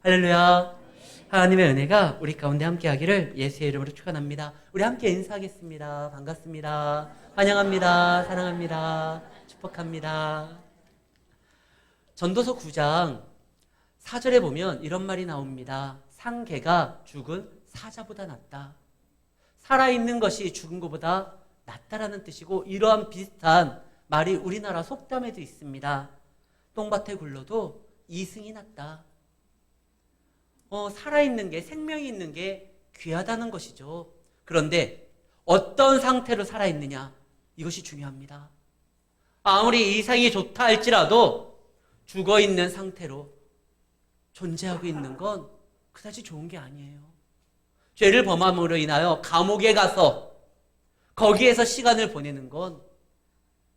할렐루야. 하나님의 은혜가 우리 가운데 함께 하기를 예수의 이름으로 축원합니다. 우리 함께 인사하겠습니다. 반갑습니다. 환영합니다. 사랑합니다. 축복합니다. 전도서 9장 4절에 보면 이런 말이 나옵니다. 상개가 죽은 사자보다 낫다. 살아있는 것이 죽은 것보다 낫다라는 뜻이고, 이러한 비슷한 말이 우리나라 속담에도 있습니다. 똥밭에 굴러도 이승이 낫다. 살아있는 게, 생명이 있는 게 귀하다는 것이죠. 그런데 어떤 상태로 살아있느냐, 이것이 중요합니다. 아무리 이상이 좋다 할지라도 죽어있는 상태로 존재하고 있는 건 그다지 좋은 게 아니에요. 죄를 범함으로 인하여 감옥에 가서 거기에서 시간을 보내는 건,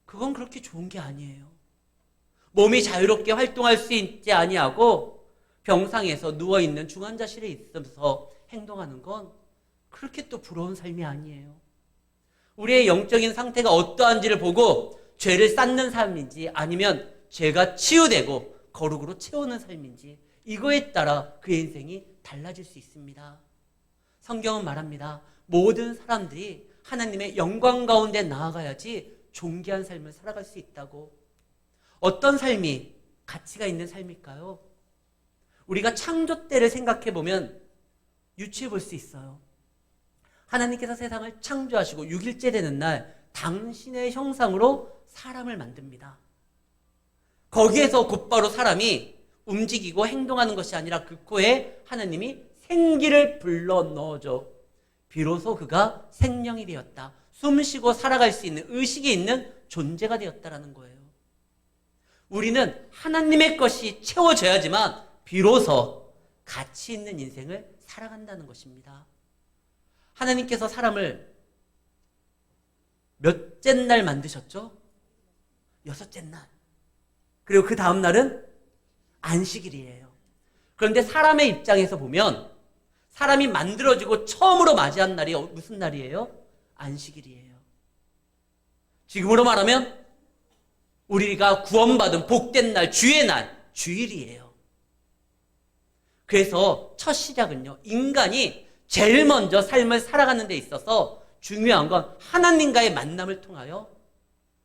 그건 그렇게 좋은 게 아니에요. 몸이 자유롭게 활동할 수 있지 아니하고 병상에서 누워있는 중환자실에 있으면서 행동하는 건 그렇게 또 부러운 삶이 아니에요. 우리의 영적인 상태가 어떠한지를 보고 죄를 쌓는 삶인지, 아니면 죄가 치유되고 거룩으로 채우는 삶인지, 이거에 따라 그의 인생이 달라질 수 있습니다. 성경은 말합니다. 모든 사람들이 하나님의 영광 가운데 나아가야지 존귀한 삶을 살아갈 수 있다고. 어떤 삶이 가치가 있는 삶일까요? 우리가 창조 때를 생각해 보면 유추해 볼 수 있어요. 하나님께서 세상을 창조하시고 6일째 되는 날 당신의 형상으로 사람을 만듭니다. 거기에서 곧바로 사람이 움직이고 행동하는 것이 아니라 그 코에 하나님이 생기를 불러 넣어줘 비로소 그가 생명이 되었다. 숨쉬고 살아갈 수 있는, 의식이 있는 존재가 되었다라는 거예요. 우리는 하나님의 것이 채워져야지만 비로소 가치 있는 인생을 살아간다는 것입니다. 하나님께서 사람을 몇째 날 만드셨죠? 6째 날. 그리고 그 다음 날은 안식일이에요. 그런데 사람의 입장에서 보면 사람이 만들어지고 처음으로 맞이한 날이 무슨 날이에요? 안식일이에요. 지금으로 말하면 우리가 구원받은 복된 날, 주의 날, 주일이에요. 그래서 첫 시작은요, 인간이 제일 먼저 삶을 살아가는 데 있어서 중요한 건 하나님과의 만남을 통하여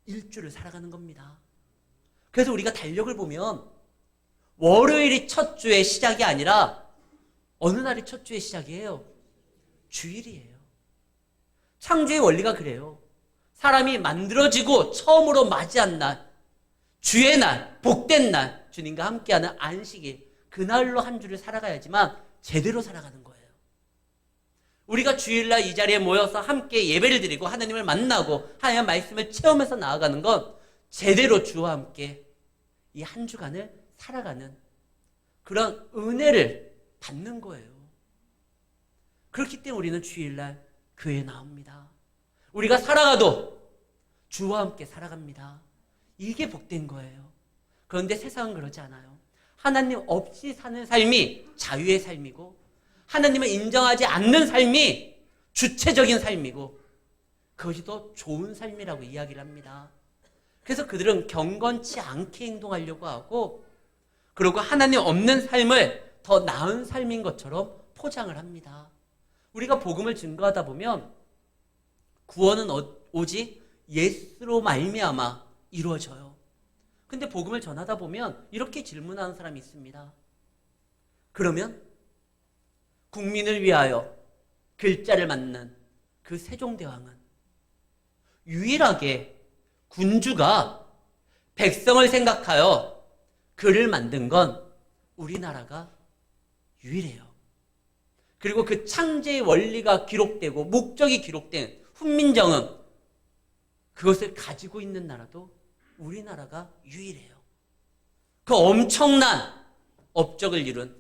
일주를 살아가는 겁니다. 그래서 우리가 달력을 보면 월요일이 첫 주의 시작이 아니라 어느 날이 첫 주의 시작이에요? 주일이에요. 창조의 원리가 그래요. 사람이 만들어지고 처음으로 맞이한 날, 주의 날, 복된 날, 주님과 함께하는 안식일, 그날로 한 주를 살아가야지만 제대로 살아가는 거예요. 우리가 주일날 이 자리에 모여서 함께 예배를 드리고 하나님을 만나고 하나님의 말씀을 체험해서 나아가는 건 제대로 주와 함께 이 한 주간을 살아가는 그런 은혜를 받는 거예요. 그렇기 때문에 우리는 주일날 교회에 나옵니다. 우리가 살아가도 주와 함께 살아갑니다. 이게 복된 거예요. 그런데 세상은 그러지 않아요. 하나님 없이 사는 삶이 자유의 삶이고, 하나님을 인정하지 않는 삶이 주체적인 삶이고, 그것이 더 좋은 삶이라고 이야기를 합니다. 그래서 그들은 경건치 않게 행동하려고 하고, 그리고 하나님 없는 삶을 더 나은 삶인 것처럼 포장을 합니다. 우리가 복음을 증거하다 보면 구원은 오직 예수로 말미암아 이루어져요. 근데 복음을 전하다 보면 이렇게 질문하는 사람이 있습니다. 그러면 국민을 위하여 글자를 맞는 그 세종대왕은 유일하게 군주가 백성을 생각하여 글을 만든 건 우리나라가 유일해요. 그리고 그 창제의 원리가 기록되고 목적이 기록된 훈민정음, 그것을 가지고 있는 나라도 우리나라가 유일해요. 그 엄청난 업적을 이룬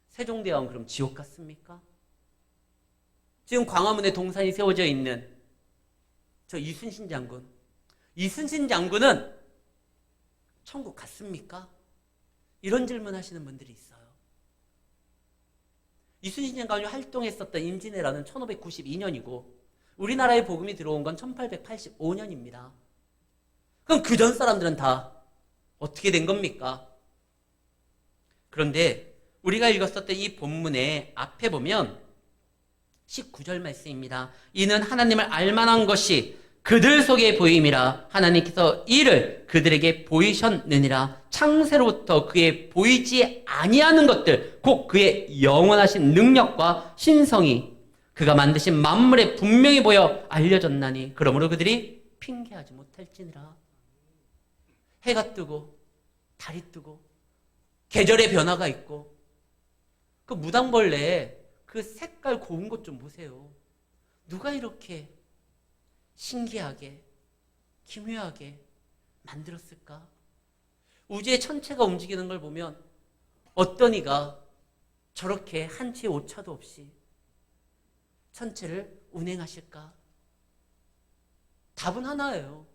세종대왕은 그럼 지옥 같습니까? 지금 광화문에 동산이 세워져 있는 저 이순신 장군, 이순신 장군은 천국 갔습니까? 이런 질문 하시는 분들이 있어요. 이순신 장군이 활동했었던 임진왜란은 1592년이고 우리나라에 복음이 들어온 건 1885년입니다. 그럼 그전 사람들은 다 어떻게 된 겁니까? 그런데 우리가 읽었었던 이 본문의 앞에 보면 19절 말씀입니다. 이는 하나님을 알만한 것이 그들 속에 보임이라 하나님께서 이를 그들에게 보이셨느니라. 창세로부터 그의 보이지 아니하는 것들 곧 그의 영원하신 능력과 신성이 그가 만드신 만물에 분명히 보여 알려졌나니 그러므로 그들이 핑계하지 못할지니라. 해가 뜨고 달이 뜨고 계절의 변화가 있고 그 무당벌레 그 색깔 고운 것 좀 보세요. 누가 이렇게 신기하게 기묘하게 만들었을까? 우주의 천체가 움직이는 걸 보면 어떤 이가 저렇게 한 치의 오차도 없이 천체를 운행하실까? 답은 하나예요.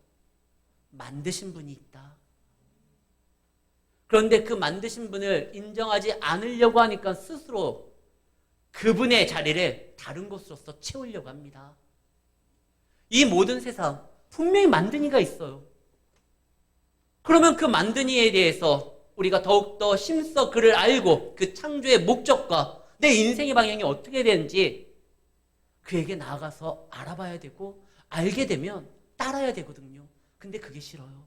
만드신 분이 있다. 그런데 그 만드신 분을 인정하지 않으려고 하니까 스스로 그분의 자리를 다른 것으로서 채우려고 합니다. 이 모든 세상 분명히 만든 이가 있어요. 그러면 그 만든 이에 대해서 우리가 더욱더 심써 그를 알고 그 창조의 목적과 내 인생의 방향이 어떻게 되는지 그에게 나아가서 알아봐야 되고 알게 되면 따라야 되거든요. 근데 그게 싫어요.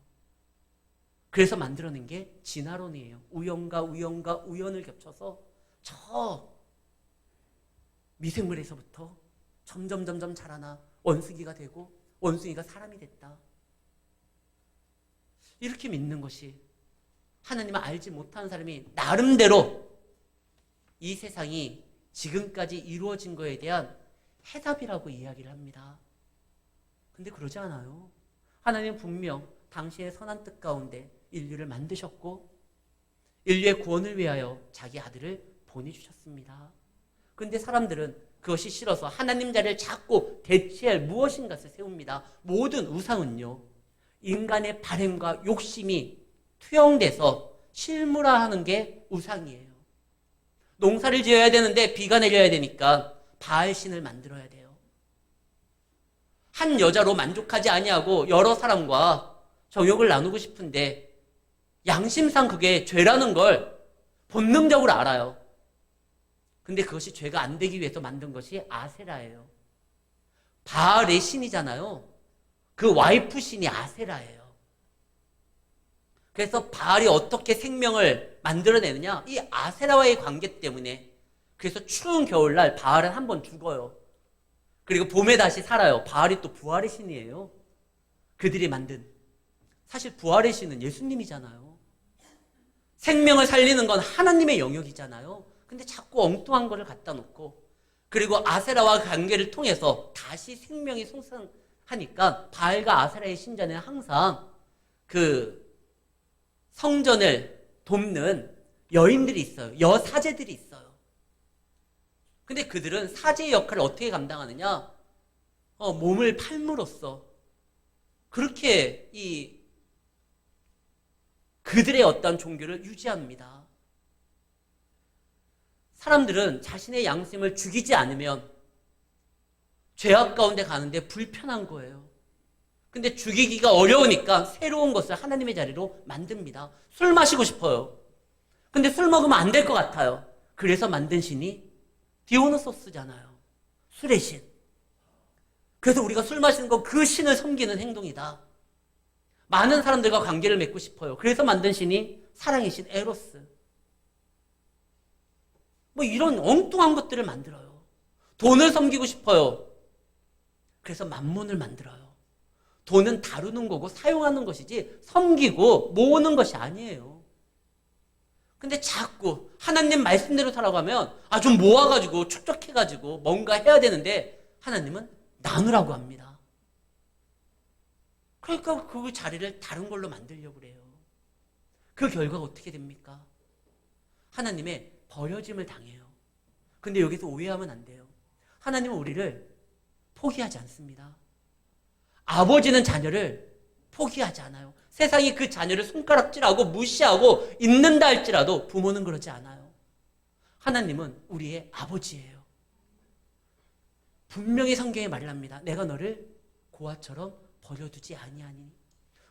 그래서 만들어낸 게 진화론이에요. 우연과 우연과 우연을 겹쳐서 저 미생물에서부터 점점 자라나 원숭이가 되고 원숭이가 사람이 됐다. 이렇게 믿는 것이 하나님을 알지 못하는 사람이 나름대로 이 세상이 지금까지 이루어진 거에 대한 해답이라고 이야기를 합니다. 근데 그러지 않아요. 하나님은 분명 당신의 선한 뜻 가운데 인류를 만드셨고 인류의 구원을 위하여 자기 아들을 보내주셨습니다. 그런데 사람들은 그것이 싫어서 하나님 자리를 잡고 대체할 무엇인가를 세웁니다. 모든 우상은요, 인간의 바램과 욕심이 투영돼서 실물화하는 게 우상이에요. 농사를 지어야 되는데 비가 내려야 되니까 바알신을 만들어야 돼요. 한 여자로 만족하지 아니하고 여러 사람과 정욕을 나누고 싶은데 양심상 그게 죄라는 걸 본능적으로 알아요. 근데 그것이 죄가 안 되기 위해서 만든 것이 아세라예요. 바알의 신이잖아요. 그 와이프 신이 아세라예요. 그래서 바알이 어떻게 생명을 만들어내느냐? 이 아세라와의 관계 때문에. 그래서 추운 겨울날 바알은 한 번 죽어요. 그리고 봄에 다시 살아요. 바알이 또 부활의 신이에요. 그들이 만든. 사실 부활의 신은 예수님이잖아요. 생명을 살리는 건 하나님의 영역이잖아요. 근데 자꾸 엉뚱한 거를 갖다 놓고 그리고 아세라와 관계를 통해서 다시 생명이 송생하니까 바알과 아세라의 신전에는 항상 그 성전을 돕는 여인들이 있어요. 여사제들이 있어요. 근데 그들은 사제의 역할을 어떻게 감당하느냐? 몸을 팔므로써 그렇게 그들의 어떤 종교를 유지합니다. 사람들은 자신의 양심을 죽이지 않으면 죄악 가운데 가는데 불편한 거예요. 근데 죽이기가 어려우니까 새로운 것을 하나님의 자리로 만듭니다. 술 마시고 싶어요. 근데 술 먹으면 안 될 것 같아요. 그래서 만든 신이 디오노소스잖아요. 술의 신. 그래서 우리가 술 마시는 건 그 신을 섬기는 행동이다. 많은 사람들과 관계를 맺고 싶어요. 그래서 만든 신이 사랑의 신 에로스. 뭐 이런 엉뚱한 것들을 만들어요. 돈을 섬기고 싶어요. 그래서 만몬을 만들어요. 돈은 다루는 거고 사용하는 것이지 섬기고 모으는 것이 아니에요. 근데 자꾸 하나님 말씀대로 살아가면 좀 모아가지고 축적해가지고 뭔가 해야 되는데 하나님은 나누라고 합니다. 그러니까 그 자리를 다른 걸로 만들려고 그래요. 그 결과가 어떻게 됩니까? 하나님의 버려짐을 당해요. 근데 여기서 오해하면 안 돼요. 하나님은 우리를 포기하지 않습니다. 아버지는 자녀를 포기하지 않아요. 세상이 그 자녀를 손가락질하고 무시하고 있는다 할지라도 부모는 그러지 않아요. 하나님은 우리의 아버지예요. 분명히 성경에 말합니다. 내가 너를 고아처럼 버려두지 아니하니.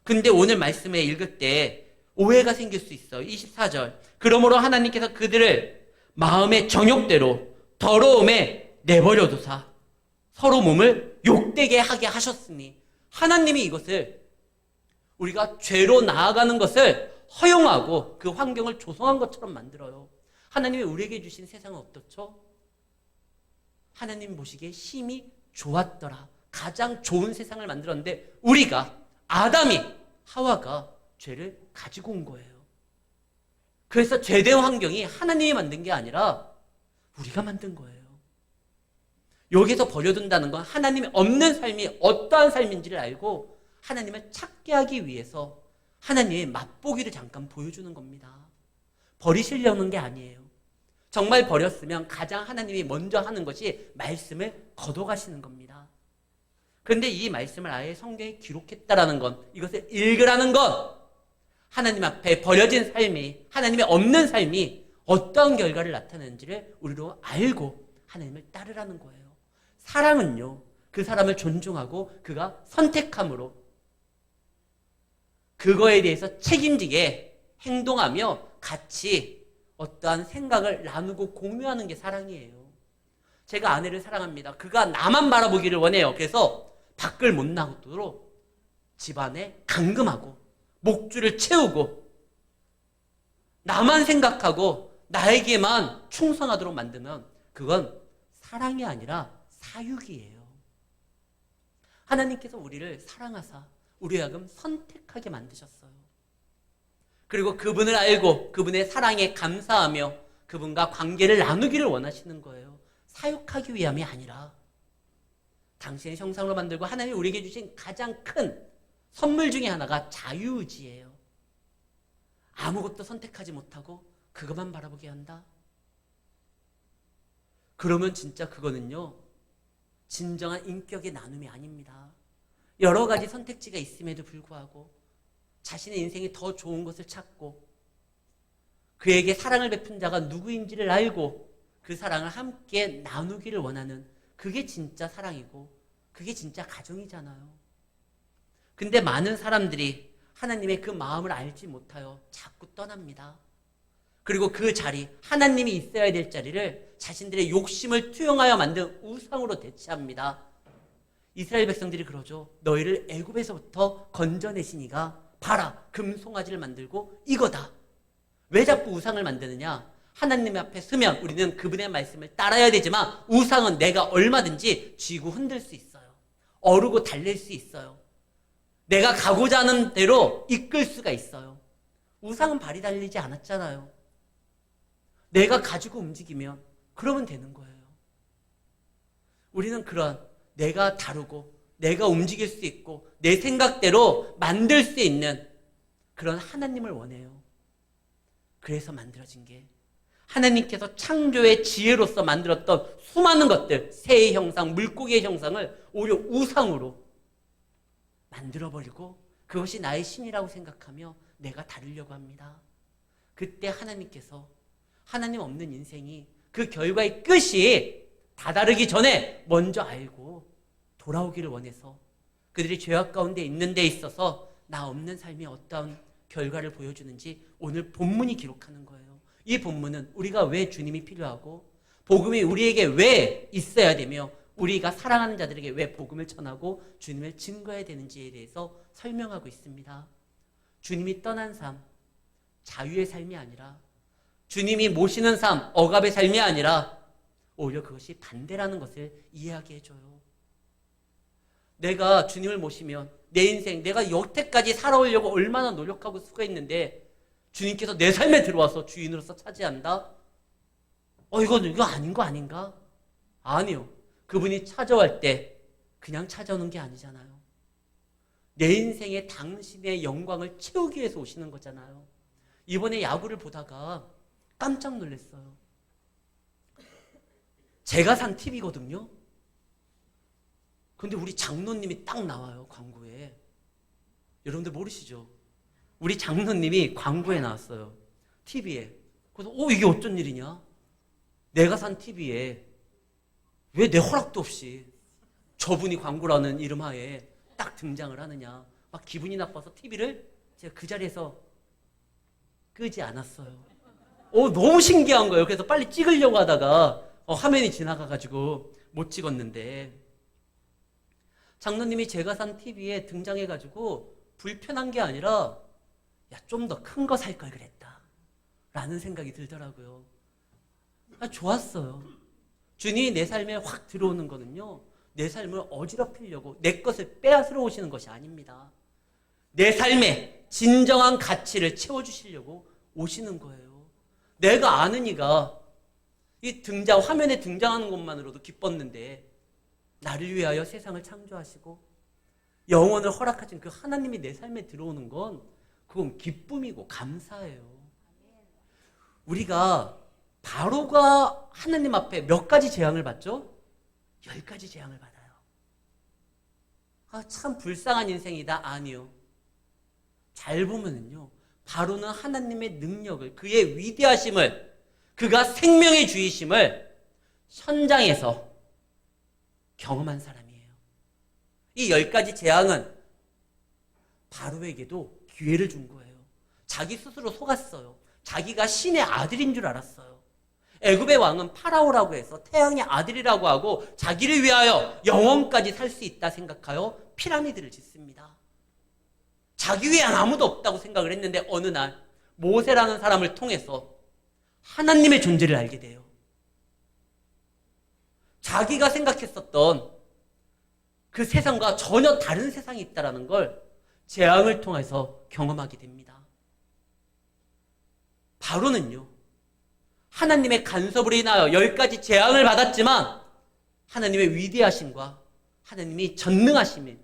근데 오늘 말씀에 읽을 때 오해가 생길 수 있어요. 24절. 그러므로 하나님께서 그들을 마음의 정욕대로 더러움에 내버려두사 서로 몸을 욕되게 하게 하셨으니 하나님이 이것을 우리가 죄로 나아가는 것을 허용하고 그 환경을 조성한 것처럼 만들어요. 하나님이 우리에게 주신 세상은 어떻죠? 하나님 보시기에 심히 좋았더라. 가장 좋은 세상을 만들었는데 우리가 아담이 하와가 죄를 가지고 온 거예요. 그래서 죄된 환경이 하나님이 만든 게 아니라 우리가 만든 거예요. 여기서 버려둔다는 건 하나님이 없는 삶이 어떠한 삶인지를 알고 하나님을 찾게 하기 위해서 하나님의 맛보기를 잠깐 보여주는 겁니다. 버리시려는 게 아니에요. 정말 버렸으면 가장 하나님이 먼저 하는 것이 말씀을 걷어가시는 겁니다. 그런데 이 말씀을 아예 성경에 기록했다라는 건, 이것을 읽으라는 건 하나님 앞에 버려진 삶이, 하나님이 없는 삶이 어떠한 결과를 나타내는지를 우리로 알고 하나님을 따르라는 거예요. 사랑은요, 그 사람을 존중하고 그가 선택함으로 그거에 대해서 책임지게 행동하며 같이 어떠한 생각을 나누고 공유하는 게 사랑이에요. 제가 아내를 사랑합니다. 그가 나만 바라보기를 원해요. 그래서 밖을 못 나오도록 집안에 감금하고 목줄을 채우고 나만 생각하고 나에게만 충성하도록 만들면 그건 사랑이 아니라 사육이에요. 하나님께서 우리를 사랑하사 우리의 하여금 선택하게 만드셨어요. 그리고 그분을 알고 그분의 사랑에 감사하며 그분과 관계를 나누기를 원하시는 거예요. 사육하기 위함이 아니라 당신의 형상으로 만들고 하나님이 우리에게 주신 가장 큰 선물 중에 하나가 자유의지예요. 아무것도 선택하지 못하고 그것만 바라보게 한다. 그러면 진짜 그거는요, 진정한 인격의 나눔이 아닙니다. 여러 가지 선택지가 있음에도 불구하고 자신의 인생이 더 좋은 것을 찾고 그에게 사랑을 베푼 자가 누구인지를 알고 그 사랑을 함께 나누기를 원하는, 그게 진짜 사랑이고 그게 진짜 가정이잖아요. 근데 많은 사람들이 하나님의 그 마음을 알지 못하여 자꾸 떠납니다. 그리고 그 자리, 하나님이 있어야 될 자리를 자신들의 욕심을 투영하여 만든 우상으로 대체합니다. 이스라엘 백성들이 그러죠. 너희를 애굽에서부터 건져내시니가 봐라, 금송아지를 만들고 이거다. 왜 자꾸 우상을 만드느냐? 하나님 앞에 서면 우리는 그분의 말씀을 따라야 되지만 우상은 내가 얼마든지 쥐고 흔들 수 있어요. 어르고 달랠 수 있어요. 내가 가고자 하는 대로 이끌 수가 있어요. 우상은 발이 달리지 않았잖아요. 내가 가지고 움직이면 그러면 되는 거예요. 우리는 그런 내가 다루고 내가 움직일 수 있고 내 생각대로 만들 수 있는 그런 하나님을 원해요. 그래서 만들어진 게 하나님께서 창조의 지혜로서 만들었던 수많은 것들, 새의 형상, 물고기의 형상을 오히려 우상으로 만들어버리고 그것이 나의 신이라고 생각하며 내가 다루려고 합니다. 그때 하나님께서 하나님 없는 인생이 그 결과의 끝이 다다르기 전에 먼저 알고 돌아오기를 원해서 그들이 죄악 가운데 있는 데 있어서 나 없는 삶이 어떤 결과를 보여주는지 오늘 본문이 기록하는 거예요. 이 본문은 우리가 왜 주님이 필요하고 복음이 우리에게 왜 있어야 되며 우리가 사랑하는 자들에게 왜 복음을 전하고 주님을 증거해야 되는지에 대해서 설명하고 있습니다. 주님이 떠난 삶, 자유의 삶이 아니라 주님이 모시는 삶, 억압의 삶이 아니라 오히려 그것이 반대라는 것을 이해하게 해줘요. 내가 주님을 모시면 내 인생, 내가 여태까지 살아오려고 얼마나 노력하고 수고했는데 주님께서 내 삶에 들어와서 주인으로서 차지한다? 이거 아닌 거 아닌가? 아니요. 그분이 찾아올 때 그냥 찾아오는 게 아니잖아요. 내 인생에 당신의 영광을 채우기 위해서 오시는 거잖아요. 이번에 야구를 보다가 깜짝 놀랐어요. 제가 산 TV거든요. 근데 우리 장로님이 딱 나와요, 광고에. 여러분들 모르시죠? 우리 장로님이 광고에 나왔어요. TV에. 그래서 이게 어쩐 일이냐? 내가 산 TV에 왜 내 허락도 없이 저분이 광고라는 이름 하에 딱 등장을 하느냐. 막 기분이 나빠서 TV를 제가 그 자리에서 끄지 않았어요. 너무 신기한 거예요. 그래서 빨리 찍으려고 하다가 화면이 지나가가지고 못 찍었는데, 장로님이 제가 산 TV에 등장해가지고 불편한 게 아니라 야, 좀 더 큰 거 살 걸 그랬다 라는 생각이 들더라고요. 좋았어요. 주님이 내 삶에 확 들어오는 거는요, 내 삶을 어지럽히려고 내 것을 빼앗으러 오시는 것이 아닙니다. 내 삶에 진정한 가치를 채워주시려고 오시는 거예요. 내가 아는 이가 이 화면에 등장하는 것만으로도 기뻤는데, 나를 위하여 세상을 창조하시고 영혼을 허락하신 그 하나님이 내 삶에 들어오는 건 그건 기쁨이고 감사예요. 우리가 바로가 하나님 앞에 몇 가지 재앙을 받죠? 10가지 재앙을 받아요. 참 불쌍한 인생이다. 아니요. 잘 보면은요, 바로는 하나님의 능력을, 그의 위대하심을, 그가 생명의 주이심을 현장에서 경험한 사람이에요. 이 10가지 재앙은 바로에게도 기회를 준 거예요. 자기 스스로 속았어요. 자기가 신의 아들인 줄 알았어요. 애굽의 왕은 파라오라고 해서 태양의 아들이라고 하고 자기를 위하여 영원까지 살 수 있다 생각하여 피라미드를 짓습니다. 자기 외에 아무도 없다고 생각을 했는데 어느 날 모세라는 사람을 통해서 하나님의 존재를 알게 돼요. 자기가 생각했었던 그 세상과 전혀 다른 세상이 있다는 걸 재앙을 통해서 경험하게 됩니다. 바로는요, 하나님의 간섭으로 인하여 10가지 재앙을 받았지만 하나님의 위대하심과 하나님이 전능하신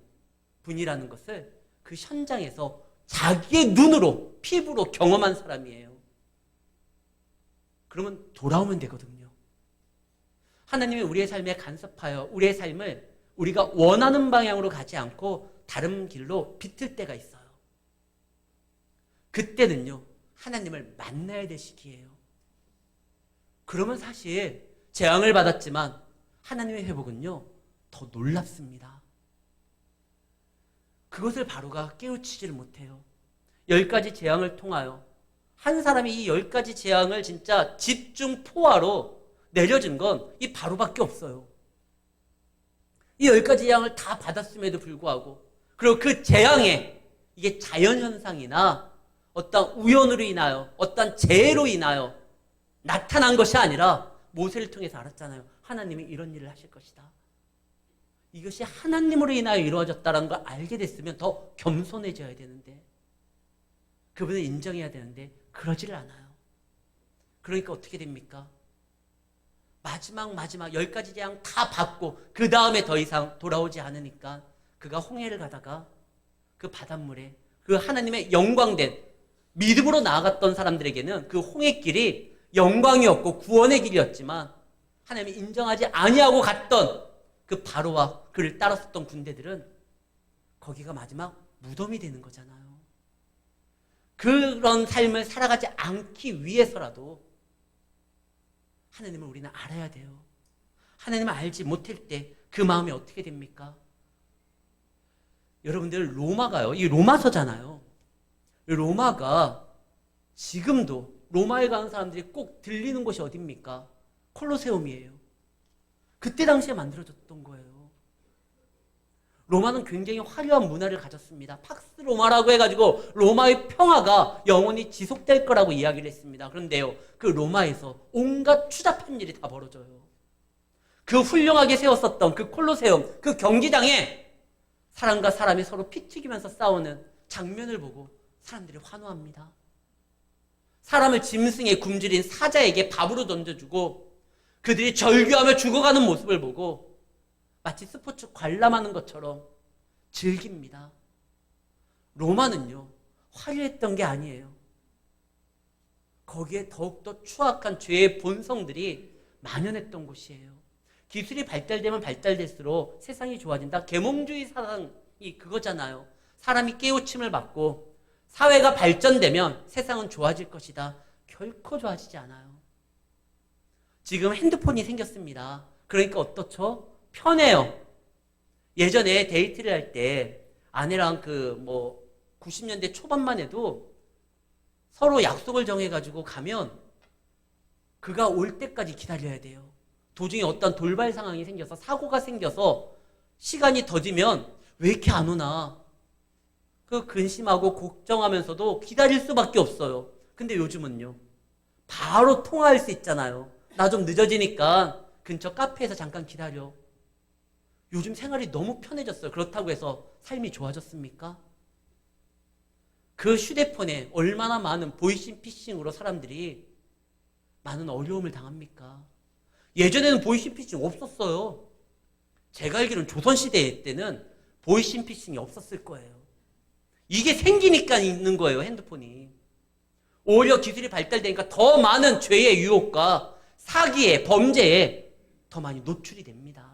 분이라는 것을 그 현장에서 자기의 눈으로, 피부로 경험한 사람이에요. 그러면 돌아오면 되거든요. 하나님이 우리의 삶에 간섭하여 우리의 삶을 우리가 원하는 방향으로 가지 않고 다른 길로 비틀 때가 있어요. 그때는요, 하나님을 만나야 될 시기예요. 그러면 사실 재앙을 받았지만 하나님의 회복은요, 더 놀랍습니다. 그것을 바로가 깨우치지를 못해요. 10가지 재앙을 통하여 한 사람이 이 10가지 재앙을 진짜 집중 포화로 내려준 건 이 바로밖에 없어요. 이 10가지 재앙을 다 받았음에도 불구하고, 그리고 그 재앙에 이게 자연현상이나 어떤 우연으로 인하여 어떤 재해로 인하여 나타난 것이 아니라 모세를 통해서 알았잖아요. 하나님이 이런 일을 하실 것이다. 이것이 하나님으로 인하여 이루어졌다는 걸 알게 됐으면 더 겸손해져야 되는데, 그분을 인정해야 되는데 그러지를 않아요. 그러니까 어떻게 됩니까? 마지막 10가지 재앙 다 받고 그 다음에 더 이상 돌아오지 않으니까 그가 홍해를 가다가 그 바닷물에 그 하나님의 영광된 믿음으로 나아갔던 사람들에게는 그 홍해길이 영광이었고 구원의 길이었지만, 하나님이 인정하지 아니하고 갔던 그 바로와 그를 따랐었던 군대들은 거기가 마지막 무덤이 되는 거잖아요. 그런 삶을 살아가지 않기 위해서라도 하나님을 우리는 알아야 돼요. 하나님을 알지 못할 때 그 마음이 어떻게 됩니까? 여러분들, 로마가요, 이 로마서잖아요. 로마가 지금도 로마에 가는 사람들이 꼭 들리는 곳이 어디입니까? 콜로세움이에요. 그때 당시에 만들어졌던 거예요. 로마는 굉장히 화려한 문화를 가졌습니다. 팍스 로마라고 해가지고 로마의 평화가 영원히 지속될 거라고 이야기를 했습니다. 그런데요, 그 로마에서 온갖 추잡한 일이 다 벌어져요. 그 훌륭하게 세웠었던 그 콜로세움, 그 경기장에 사람과 사람이 서로 피 튀기면서 싸우는 장면을 보고 사람들이 환호합니다. 사람을 짐승에 굶주린 사자에게 밥으로 던져주고 그들이 절규하며 죽어가는 모습을 보고 마치 스포츠 관람하는 것처럼 즐깁니다. 로마는요, 화려했던 게 아니에요. 거기에 더욱더 추악한 죄의 본성들이 만연했던 곳이에요. 기술이 발달되면 발달될수록 세상이 좋아진다. 계몽주의 사상이 그거잖아요. 사람이 깨우침을 받고 사회가 발전되면 세상은 좋아질 것이다. 결코 좋아지지 않아요. 지금 핸드폰이 생겼습니다. 그러니까 어떻죠? 편해요. 예전에 데이트를 할 때 아내랑 90년대 초반만 해도 서로 약속을 정해가지고 가면 그가 올 때까지 기다려야 돼요. 도중에 어떤 돌발 상황이 생겨서 사고가 생겨서 시간이 더디면 왜 이렇게 안 오나? 그 근심하고 걱정하면서도 기다릴 수밖에 없어요. 근데 요즘은요. 바로 통화할 수 있잖아요. 나 좀 늦어지니까 근처 카페에서 잠깐 기다려. 요즘 생활이 너무 편해졌어요. 그렇다고 해서 삶이 좋아졌습니까? 그 휴대폰에 얼마나 많은 보이스피싱으로 사람들이 많은 어려움을 당합니까? 예전에는 보이스피싱 없었어요. 제가 알기로는 조선시대 때는 보이스피싱이 없었을 거예요. 이게 생기니까 있는 거예요, 핸드폰이. 오히려 기술이 발달되니까 더 많은 죄의 유혹과 사기에, 범죄에 더 많이 노출이 됩니다.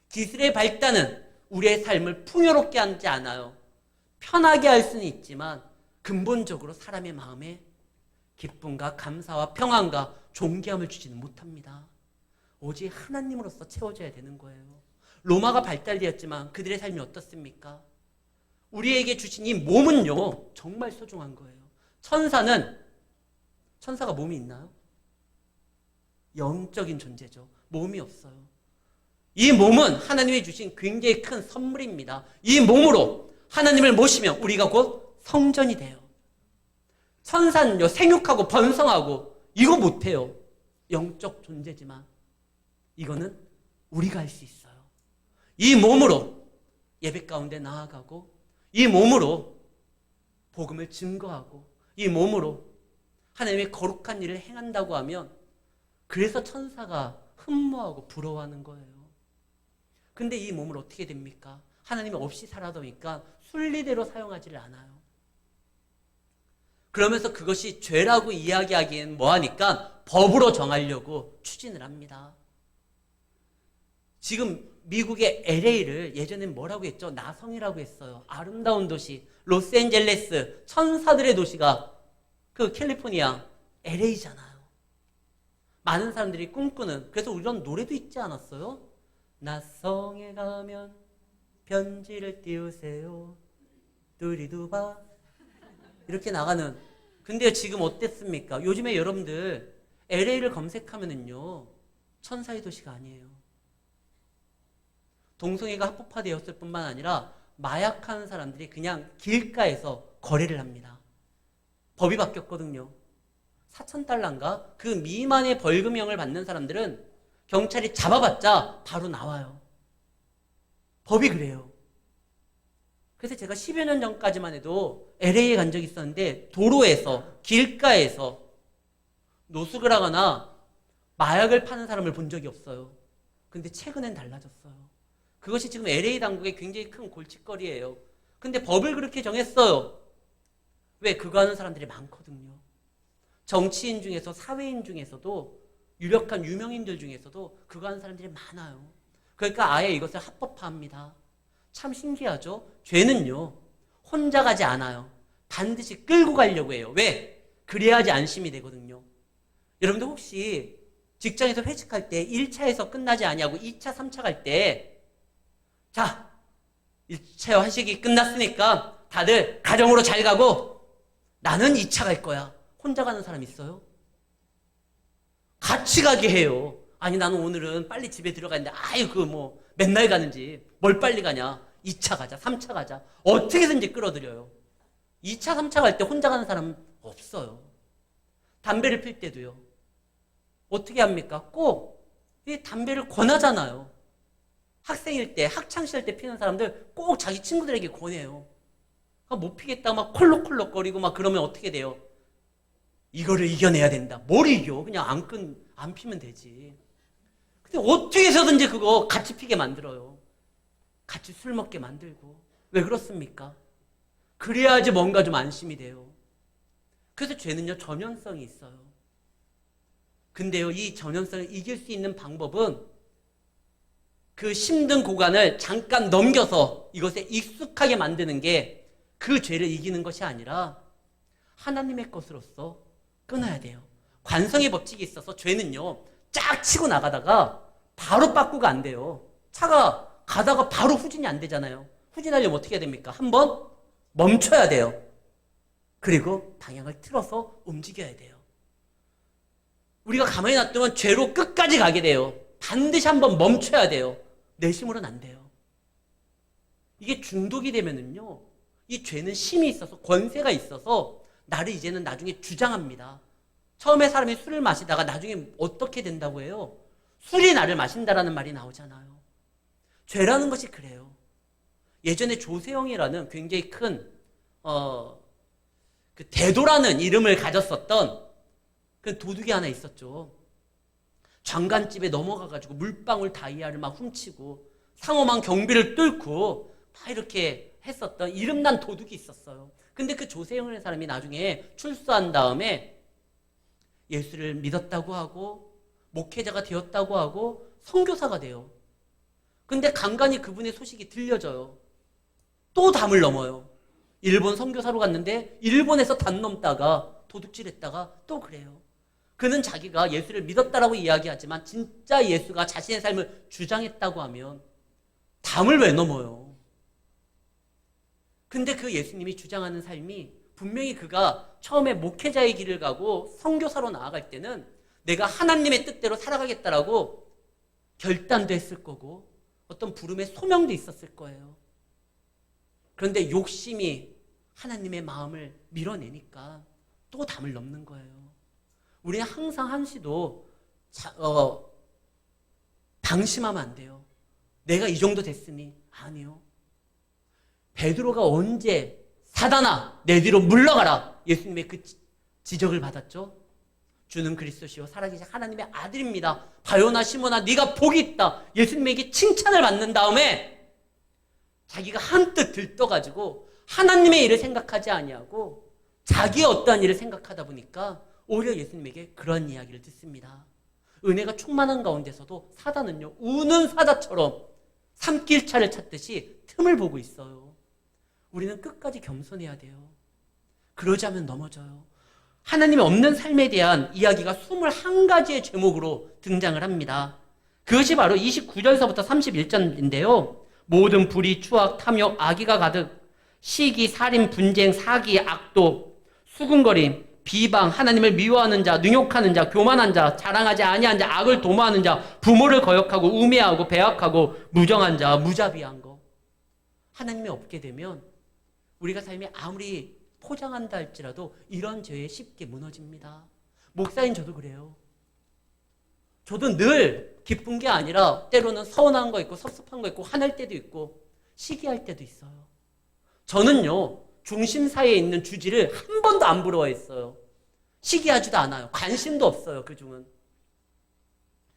기술의 발달은 우리의 삶을 풍요롭게 하지 않아요. 편하게 할 수는 있지만 근본적으로 사람의 마음에 기쁨과 감사와 평안과 존귀함을 주지는 못합니다. 오직 하나님으로서 채워져야 되는 거예요. 로마가 발달되었지만 그들의 삶이 어떻습니까? 우리에게 주신 이 몸은요, 정말 소중한 거예요. 천사가 몸이 있나요? 영적인 존재죠. 몸이 없어요. 이 몸은 하나님이 주신 굉장히 큰 선물입니다. 이 몸으로 하나님을 모시면 우리가 곧 성전이 돼요. 천사는요, 생육하고 번성하고 이거 못해요. 영적 존재지만 이거는 우리가 할 수 있어요. 이 몸으로 예배 가운데 나아가고 이 몸으로 복음을 증거하고 이 몸으로 하나님의 거룩한 일을 행한다고 하면 그래서 천사가 흠모하고 부러워하는 거예요. 근데 이 몸을 어떻게 됩니까? 하나님이 없이 살아다 보니까 순리대로 사용하지를 않아요. 그러면서 그것이 죄라고 이야기하기엔 뭐하니까 법으로 정하려고 추진을 합니다. 지금 미국의 LA를 예전엔 뭐라고 했죠? 나성이라고 했어요. 아름다운 도시, 로스앤젤레스, 천사들의 도시가 그 캘리포니아 LA잖아요. 많은 사람들이 꿈꾸는, 그래서 이런 노래도 있지 않았어요? 나성에 가면 편지를 띄우세요. 두리두바 이렇게 나가는. 근데 지금 어땠습니까? 요즘에 여러분들 LA를 검색하면은요, 천사의 도시가 아니에요. 동성애가 합법화되었을 뿐만 아니라 마약하는 사람들이 그냥 길가에서 거래를 합니다. 법이 바뀌었거든요. 4,000달러인가? 그 미만의 벌금형을 받는 사람들은 경찰이 잡아봤자 바로 나와요. 법이 그래요. 그래서 제가 10여 년 전까지만 해도 LA에 간 적이 있었는데 도로에서, 길가에서 노숙을 하거나 마약을 파는 사람을 본 적이 없어요. 근데 최근엔 달라졌어요. 그것이 지금 LA 당국의 굉장히 큰 골칫거리예요. 근데 법을 그렇게 정했어요. 왜? 그거 하는 사람들이 많거든요. 정치인 중에서, 사회인 중에서도, 유력한 유명인들 중에서도 그거 하는 사람들이 많아요. 그러니까 아예 이것을 합법화합니다. 참 신기하죠? 죄는요, 혼자 가지 않아요. 반드시 끌고 가려고 해요. 왜? 그래야지 안심이 되거든요. 여러분들 혹시 직장에서 회식할 때 1차에서 끝나지 아니하고 2차, 3차 갈 때, 자, 1차 회식이 끝났으니까 다들 가정으로 잘 가고 나는 2차 갈 거야. 혼자 가는 사람 있어요? 같이 가게 해요. 아니 나는 오늘은 빨리 집에 들어가는데 아유 그 뭐 맨날 가는지 뭘 빨리 가냐. 2차 가자, 3차 가자. 어떻게든지 끌어들여요. 2차, 3차 갈 때 혼자 가는 사람 없어요. 담배를 필 때도요. 어떻게 합니까? 꼭 이 담배를 권하잖아요. 학생일 때, 학창시절 때 피는 사람들 꼭 자기 친구들에게 권해요. 못 피겠다 막 콜록콜록거리고 막 그러면 어떻게 돼요? 이거를 이겨내야 된다. 뭘 이겨? 그냥 안 피면 되지. 근데 어떻게 해서든지 그거 같이 피게 만들어요. 같이 술 먹게 만들고. 왜 그렇습니까? 그래야지 뭔가 좀 안심이 돼요. 그래서 죄는요, 전염성이 있어요. 근데요, 이 전염성을 이길 수 있는 방법은 그 힘든 고관을 잠깐 넘겨서 이것에 익숙하게 만드는 게 그 죄를 이기는 것이 아니라 하나님의 것으로서 끊어야 돼요. 관성의 법칙이 있어서 죄는요, 쫙 치고 나가다가 바로 빠꾸가 안 돼요. 차가 가다가 바로 후진이 안 되잖아요. 후진하려면 어떻게 해야 됩니까? 한번 멈춰야 돼요. 그리고 방향을 틀어서 움직여야 돼요. 우리가 가만히 놔두면 죄로 끝까지 가게 돼요. 반드시 한번 멈춰야 돼요. 내심으로는 안 돼요. 이게 중독이 되면은요, 이 죄는 힘이 있어서, 권세가 있어서 나를 이제는 나중에 주장합니다. 처음에 사람이 술을 마시다가 나중에 어떻게 된다고 해요? 술이 나를 마신다라는 말이 나오잖아요. 죄라는 것이 그래요. 예전에 조세영이라는 굉장히 큰 그 대도라는 이름을 가졌었던 그 도둑이 하나 있었죠. 장간집에 넘어가가지고 물방울 다이아를 막 훔치고 상엄한 경비를 뚫고 막 이렇게 했었던 이름난 도둑이 있었어요. 근데 그 조세영이라는 사람이 나중에 출소한 다음에 예수를 믿었다고 하고 목회자가 되었다고 하고 선교사가 돼요. 근데 간간히 그분의 소식이 들려져요. 또 담을 넘어요. 일본 선교사로 갔는데 일본에서 담 넘다가 도둑질했다가 또 그래요. 그는 자기가 예수를 믿었다라고 이야기하지만 진짜 예수가 자신의 삶을 주장했다고 하면 담을 왜 넘어요? 근데 그 예수님이 주장하는 삶이 분명히 그가 처음에 목회자의 길을 가고 선교사로 나아갈 때는 내가 하나님의 뜻대로 살아가겠다라고 결단도 했을 거고 어떤 부름의 소명도 있었을 거예요. 그런데 욕심이 하나님의 마음을 밀어내니까 또 담을 넘는 거예요. 우리는 항상 한시도 방심하면 안 돼요. 내가 이 정도 됐으니. 아니요. 베드로가 언제 사단아 내 뒤로 물러가라 예수님의 그 지적을 받았죠. 주는 그리스도시요 살아계신 하나님의 아들입니다. 바요나 시몬아 네가 복이 있다. 예수님에게 칭찬을 받는 다음에 자기가 한뜻 들떠가지고 하나님의 일을 생각하지 아니하고 자기의 어떠한 일을 생각하다 보니까 오히려 예수님에게 그런 이야기를 듣습니다. 은혜가 충만한 가운데서도 사단은요 우는 사자처럼 산길차를 찾듯이 틈을 보고 있어요. 우리는 끝까지 겸손해야 돼요. 그러지 않으면 넘어져요. 하나님이 없는 삶에 대한 이야기가 21가지의 제목으로 등장을 합니다. 그것이 바로 29절서부터 31절인데요. 모든 불의, 추악, 탐욕, 악의가 가득 시기, 살인, 분쟁, 사기, 악도, 수군거림, 비방, 하나님을 미워하는 자, 능욕하는 자, 교만한 자, 자랑하지 아니한 자, 악을 도모하는 자, 부모를 거역하고 우매하고 배악하고 무정한 자, 무자비한 거. 하나님이 없게 되면 우리가 삶이 아무리 포장한다 할지라도 이런 죄에 쉽게 무너집니다. 목사인 저도 그래요. 저도 늘 기쁜 게 아니라 때로는 서운한 거 있고 섭섭한 거 있고 화날 때도 있고 시기할 때도 있어요. 저는요 중심사에 있는 주지를 한 번도 안 부러워했어요. 시기하지도 않아요. 관심도 없어요. 그중은.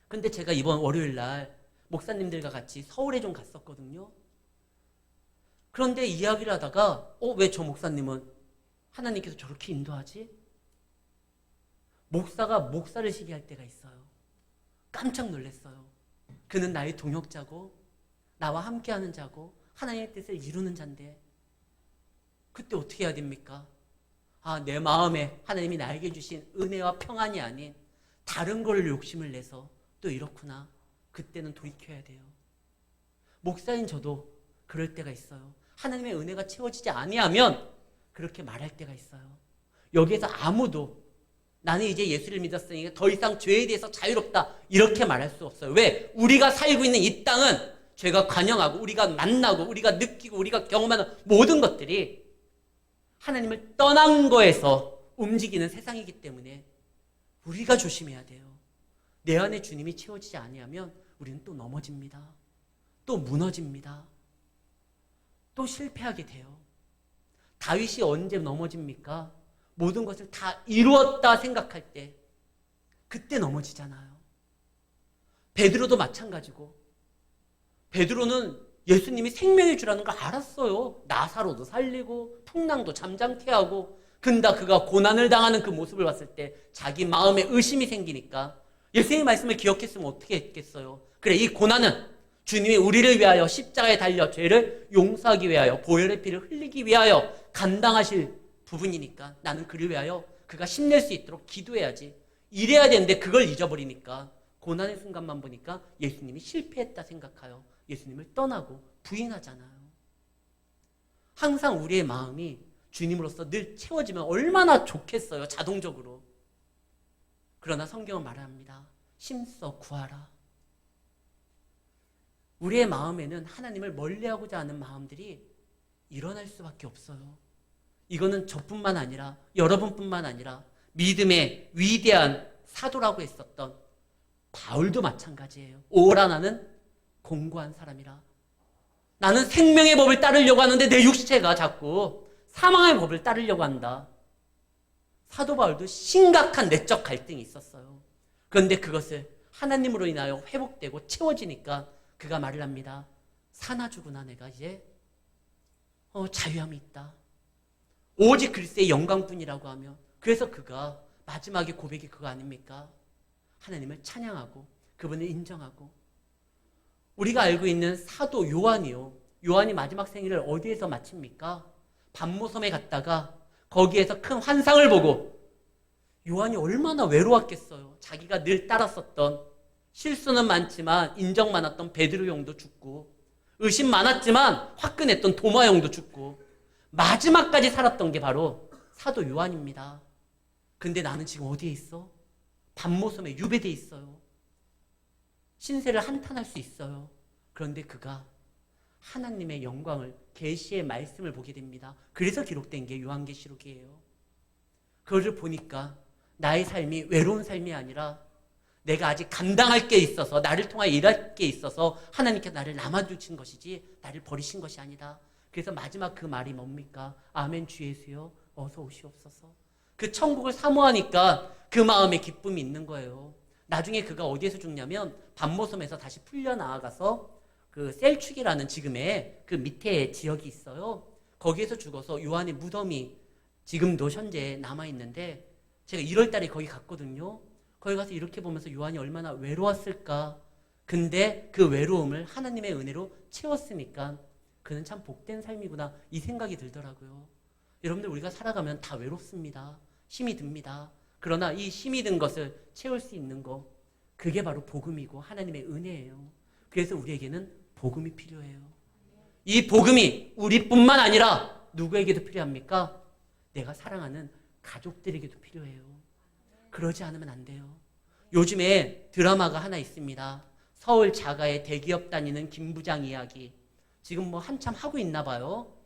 근데 제가 이번 월요일 날 목사님들과 같이 서울에 좀 갔었거든요. 그런데 이야기를 하다가 왜 저 목사님은 하나님께서 저렇게 인도하지? 목사가 목사를 시기할 때가 있어요. 깜짝 놀랐어요. 그는 나의 동역자고 나와 함께하는 자고 하나님의 뜻을 이루는 자인데 그때 어떻게 해야 됩니까? 내 마음에 하나님이 나에게 주신 은혜와 평안이 아닌 다른 걸 욕심을 내서 또 이렇구나. 그때는 돌이켜야 돼요. 목사인 저도 그럴 때가 있어요. 하나님의 은혜가 채워지지 아니하면 그렇게 말할 때가 있어요. 여기에서 아무도 나는 이제 예수를 믿었으니 더 이상 죄에 대해서 자유롭다 이렇게 말할 수 없어요. 왜? 우리가 살고 있는 이 땅은 죄가 관영하고 우리가 만나고 우리가 느끼고 우리가 경험하는 모든 것들이 하나님을 떠난 거에서 움직이는 세상이기 때문에 우리가 조심해야 돼요. 내 안에 주님이 채워지지 아니하면 우리는 또 넘어집니다. 또 무너집니다. 또 실패하게 돼요. 다윗이 언제 넘어집니까? 모든 것을 다 이루었다 생각할 때 그때 넘어지잖아요. 베드로도 마찬가지고 베드로는 예수님이 생명의 주라는 걸 알았어요. 나사로도 살리고 풍랑도 잠잠케 하고 근데 그가 고난을 당하는 그 모습을 봤을 때 자기 마음에 의심이 생기니까 예수님의 말씀을 기억했으면 어떻게 했겠어요? 그래 이 고난은 주님이 우리를 위하여 십자가에 달려 죄를 용서하기 위하여 보혈의 피를 흘리기 위하여 감당하실 부분이니까 나는 그를 위하여 그가 힘낼 수 있도록 기도해야지. 이래야 되는데 그걸 잊어버리니까 고난의 순간만 보니까 예수님이 실패했다 생각하여 예수님을 떠나고 부인하잖아요. 항상 우리의 마음이 주님으로서 늘 채워지면 얼마나 좋겠어요. 자동적으로. 그러나 성경은 말합니다. 심써 구하라. 우리의 마음에는 하나님을 멀리하고자 하는 마음들이 일어날 수밖에 없어요. 이거는 저뿐만 아니라 여러분뿐만 아니라 믿음의 위대한 사도라고 했었던 바울도 마찬가지예요. 오라 나는 공고한 사람이라. 나는 생명의 법을 따르려고 하는데 내 육체가 자꾸 사망의 법을 따르려고 한다. 사도 바울도 심각한 내적 갈등이 있었어요. 그런데 그것을 하나님으로 인하여 회복되고 채워지니까 그가 말을 합니다. 사나 죽으나 내가 이제 자유함이 있다. 오직 그리스도의 영광뿐이라고 하며, 그래서 그가 마지막에 고백이 그거 아닙니까? 하나님을 찬양하고 그분을 인정하고. 우리가 알고 있는 사도 요한이요, 요한이 마지막 생일을 어디에서 마칩니까? 밤모섬에 갔다가 거기에서 큰 환상을 보고, 요한이 얼마나 외로웠겠어요. 자기가 늘 따랐었던, 실수는 많지만 인정 많았던 베드로 형도 죽고, 의심 많았지만 화끈했던 도마 형도 죽고, 마지막까지 살았던 게 바로 사도 요한입니다. 근데 나는 지금 어디에 있어? 밤모섬에 유배돼 있어요. 신세를 한탄할 수 있어요. 그런데 그가 하나님의 영광을, 계시의 말씀을 보게 됩니다. 그래서 기록된 게 요한계시록이에요. 그것을 보니까 나의 삶이 외로운 삶이 아니라 내가 아직 감당할 게 있어서, 나를 통하여 일할 게 있어서 하나님께서 나를 남아두신 것이지 나를 버리신 것이 아니다. 그래서 마지막 그 말이 뭡니까? 아멘 주 예수여 어서 오시옵소서. 그 천국을 사모하니까 그 마음에 기쁨이 있는 거예요. 나중에 그가 어디에서 죽냐면 밤모섬에서 다시 풀려 나아가서 그 셀축이라는 지금의 그 밑에 지역이 있어요. 거기에서 죽어서 요한의 무덤이 지금도 현재 남아있는데, 제가 1월 달에 거기 갔거든요. 거기 가서 이렇게 보면서 요한이 얼마나 외로웠을까. 근데 그 외로움을 하나님의 은혜로 채웠으니까 그는 참 복된 삶이구나, 이 생각이 들더라고요. 여러분들, 우리가 살아가면 다 외롭습니다. 힘이 듭니다. 그러나 이 힘이 든 것을 채울 수 있는 거, 그게 바로 복음이고 하나님의 은혜예요. 그래서 우리에게는 복음이 필요해요. 이 복음이 우리뿐만 아니라 누구에게도 필요합니까? 내가 사랑하는 가족들에게도 필요해요. 그러지 않으면 안 돼요. 요즘에 드라마가 하나 있습니다. 서울 자가의 대기업 다니는 김 부장 이야기. 지금 뭐 한참 하고 있나 봐요.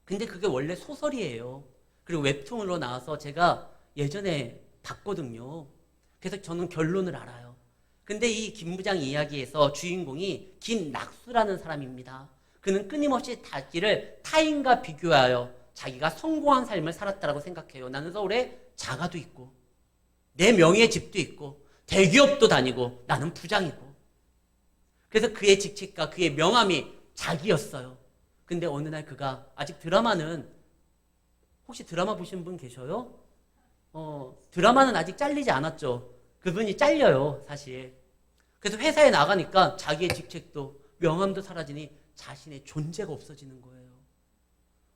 근데 그게 원래 소설이에요. 그리고 웹툰으로 나와서 제가 예전에 봤거든요. 그래서 저는 결론을 알아요. 근데 이 김 부장 이야기에서 주인공이 김낙수라는 사람입니다. 그는 끊임없이 자기를 타인과 비교하여 자기가 성공한 삶을 살았다고 생각해요. 나는 서울에 자가도 있고 내 명예의 집도 있고 대기업도 다니고 나는 부장이고. 그래서 그의 직책과 그의 명함이 자기였어요. 근데 어느 날 그가, 아직 드라마는, 혹시 드라마 보신 분 계셔요? 드라마는 아직 잘리지 않았죠. 그분이 잘려요, 사실. 그래서 회사에 나가니까 자기의 직책도 명함도 사라지니 자신의 존재가 없어지는 거예요.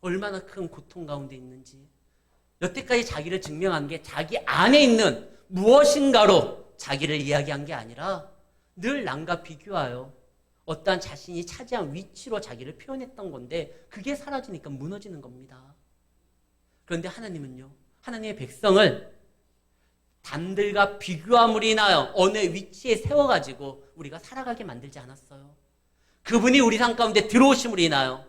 얼마나 큰 고통 가운데 있는지. 여태까지 자기를 증명한 게 자기 안에 있는 무엇인가로 자기를 이야기한 게 아니라 늘 남과 비교하여 어떠한 자신이 차지한 위치로 자기를 표현했던 건데, 그게 사라지니까 무너지는 겁니다. 그런데 하나님은요, 하나님의 백성을 남들과 비교함으로 인하여 어느 위치에 세워가지고 우리가 살아가게 만들지 않았어요. 그분이 우리 삶 가운데 들어오심으로 인하여,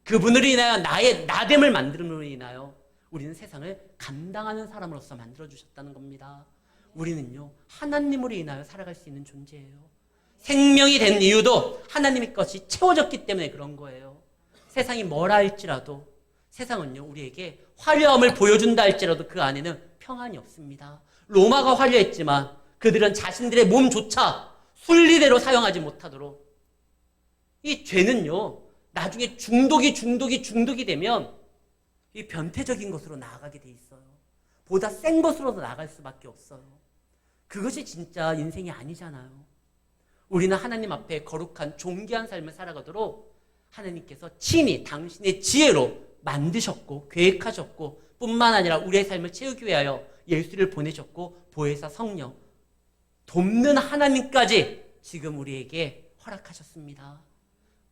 그분으로 인하여 나의 나됨을 만듦으로 인하여 우리는 세상을 감당하는 사람으로서 만들어주셨다는 겁니다. 우리는요, 하나님으로 인하여 살아갈 수 있는 존재예요. 생명이 된 이유도 하나님의 것이 채워졌기 때문에 그런 거예요. 세상이 뭐라 할지라도, 세상은요, 우리에게 화려함을 보여준다 할지라도 그 안에는 평안이 없습니다. 로마가 화려했지만 그들은 자신들의 몸조차 순리대로 사용하지 못하도록, 이 죄는요, 나중에 중독이 되면 이 변태적인 것으로 나아가게 돼 있어요. 보다 센 것으로 나아갈 수밖에 없어요. 그것이 진짜 인생이 아니잖아요. 우리는 하나님 앞에 거룩한 존귀한 삶을 살아가도록 하나님께서 친히 당신의 지혜로 만드셨고 계획하셨고, 뿐만 아니라 우리의 삶을 채우기 위하여 예수를 보내셨고 보혜사 성령, 돕는 하나님까지 지금 우리에게 허락하셨습니다.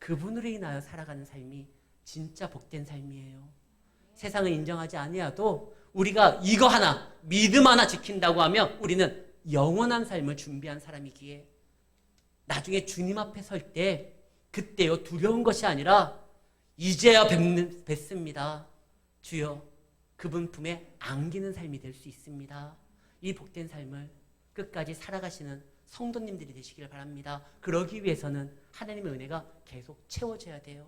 그분으로 인하여 살아가는 삶이 진짜 복된 삶이에요. 세상을 인정하지 아니어도 우리가 이거 하나, 믿음 하나 지킨다고 하면 우리는 영원한 삶을 준비한 사람이기에 나중에 주님 앞에 설 때 그때요 두려운 것이 아니라 이제야 뵙습니다. 주여 그분 품에 안기는 삶이 될 수 있습니다. 이 복된 삶을 끝까지 살아가시는 성도님들이 되시길 바랍니다. 그러기 위해서는 하나님의 은혜가 계속 채워져야 돼요.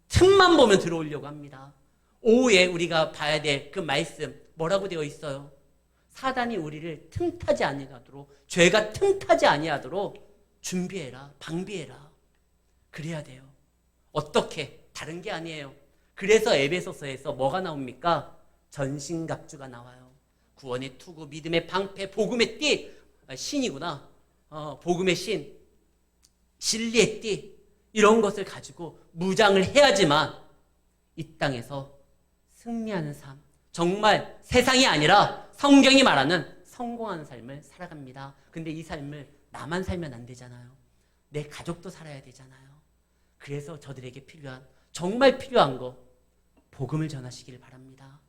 틈만 보면 들어오려고 합니다. 오후에 우리가 봐야 될 그 말씀 뭐라고 되어 있어요? 사단이 우리를 틈타지 아니하도록, 죄가 틈타지 아니하도록 준비해라, 방비해라. 그래야 돼요. 어떻게? 다른 게 아니에요. 그래서 에베소서에서 뭐가 나옵니까? 전신갑주가 나와요. 구원의 투구, 믿음의 방패, 복음의 띠, 신이구나. 복음의 신, 진리의 띠, 이런 것을 가지고 무장을 해야지만 이 땅에서 승리하는 삶, 정말 세상이 아니라 성경이 말하는 성공하는 삶을 살아갑니다. 근데 이 삶을 나만 살면 안 되잖아요. 내 가족도 살아야 되잖아요. 그래서 저들에게 필요한, 정말 필요한 거 복음을 전하시길 바랍니다.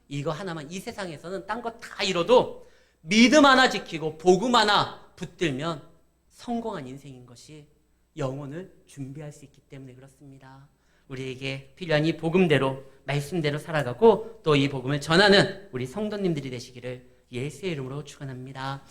이거 하나만, 이 세상에서는 딴 거 다 잃어도 믿음 하나 지키고 복음 하나 붙들면 성공한 인생인 것이 영혼을 준비할 수 있기 때문에 그렇습니다. 우리에게 필요한 이 복음대로, 말씀대로 살아가고 또 이 복음을 전하는 우리 성도님들이 되시기를 예수의 이름으로 축원합니다.